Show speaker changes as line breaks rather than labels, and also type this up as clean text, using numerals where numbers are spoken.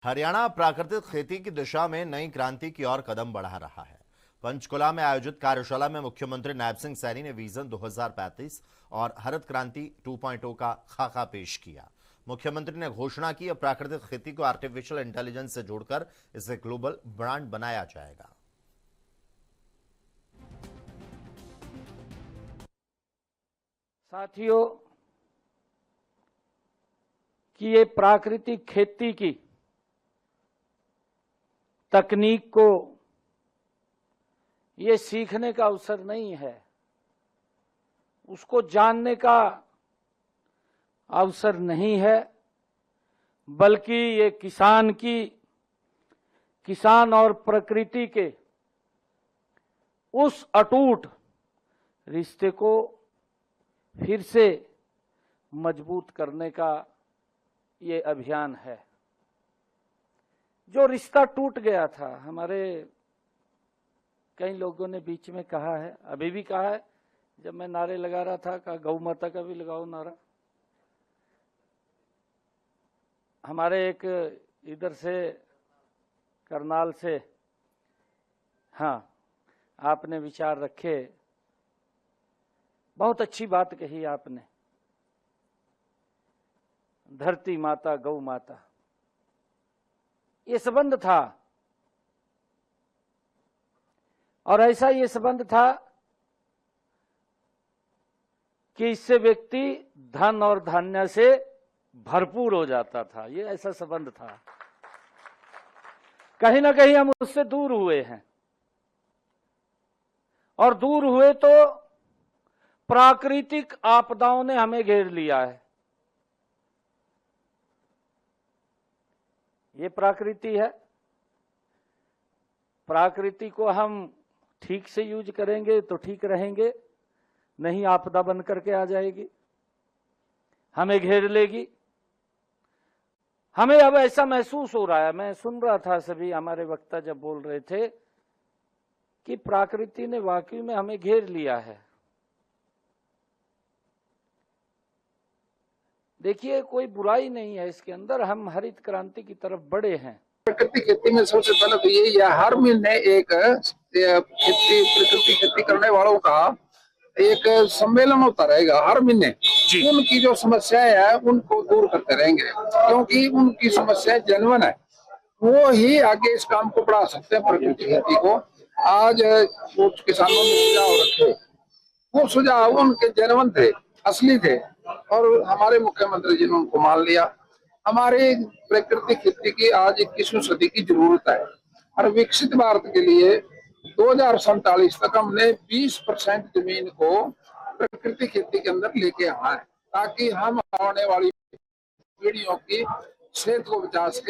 हरियाणा प्राकृतिक खेती की दिशा में नई क्रांति की ओर कदम बढ़ा रहा है। पंचकुला में आयोजित कार्यशाला में मुख्यमंत्री नायब सिंह सैनी ने विजन 2035 और हरित क्रांति 2.0 का खाका पेश किया। मुख्यमंत्री ने घोषणा की, अब प्राकृतिक खेती को आर्टिफिशियल इंटेलिजेंस से जोड़कर इसे ग्लोबल ब्रांड बनाया जाएगा।
साथियों, कि ये प्राकृतिक खेती की तकनीक को ये सीखने का अवसर नहीं है, उसको जानने का अवसर नहीं है, बल्कि ये किसान और प्रकृति के उस अटूट रिश्ते को फिर से मजबूत करने का ये अभियान है। जो रिश्ता टूट गया था, हमारे कई लोगों ने बीच में कहा है, अभी भी कहा है, जब मैं नारे लगा रहा था, कहा गौ माता का भी लगाओ नारा। हमारे एक इधर से करनाल से, हाँ, आपने विचार रखे, बहुत अच्छी बात कही आपने। धरती माता, गौ माता, ये संबंध था, और ऐसा ये संबंध था कि इससे व्यक्ति धन और धान्य से भरपूर हो जाता था। ये ऐसा संबंध था। कहीं ना कहीं हम उससे दूर हुए हैं, और दूर हुए तो प्राकृतिक आपदाओं ने हमें घेर लिया है। ये प्रकृति है, प्रकृति को हम ठीक से यूज करेंगे तो ठीक रहेंगे, नहीं आपदा बन करके आ जाएगी, हमें घेर लेगी। हमें अब ऐसा महसूस हो रहा है, मैं सुन रहा था सभी हमारे वक्ता जब बोल रहे थे कि प्रकृति ने वाकई में हमें घेर लिया है। देखिए, कोई बुराई नहीं है इसके अंदर, हम हरित क्रांति की तरफ बढ़े हैं।
प्राकृतिक खेती में सबसे पहले तो ये हर महीने एक प्रकृति खेती करने वालों का एक सम्मेलन होता रहेगा। हर महीने उनकी जो समस्याएं है उनको दूर करते रहेंगे, क्योंकि उनकी समस्याएं जेन्युइन है। वो ही आगे इस काम को बढ़ा सकते हैं। प्रकृति खेती को आज वो किसानों ने सुझाव रखे, वो सुझाव उनके जेन्युइन थे, असली थे, और हमारे मुख्यमंत्री जी ने उनको मान लिया। हमारे प्राकृतिक खेती की आज 21वीं सदी की जरूरत है, और विकसित भारत के लिए 2047 तक हमने 20% जमीन को प्राकृतिक खेती के अंदर लेके आना है, ताकि हम आने वाली पीढ़ियों की सेहत को बचा सके।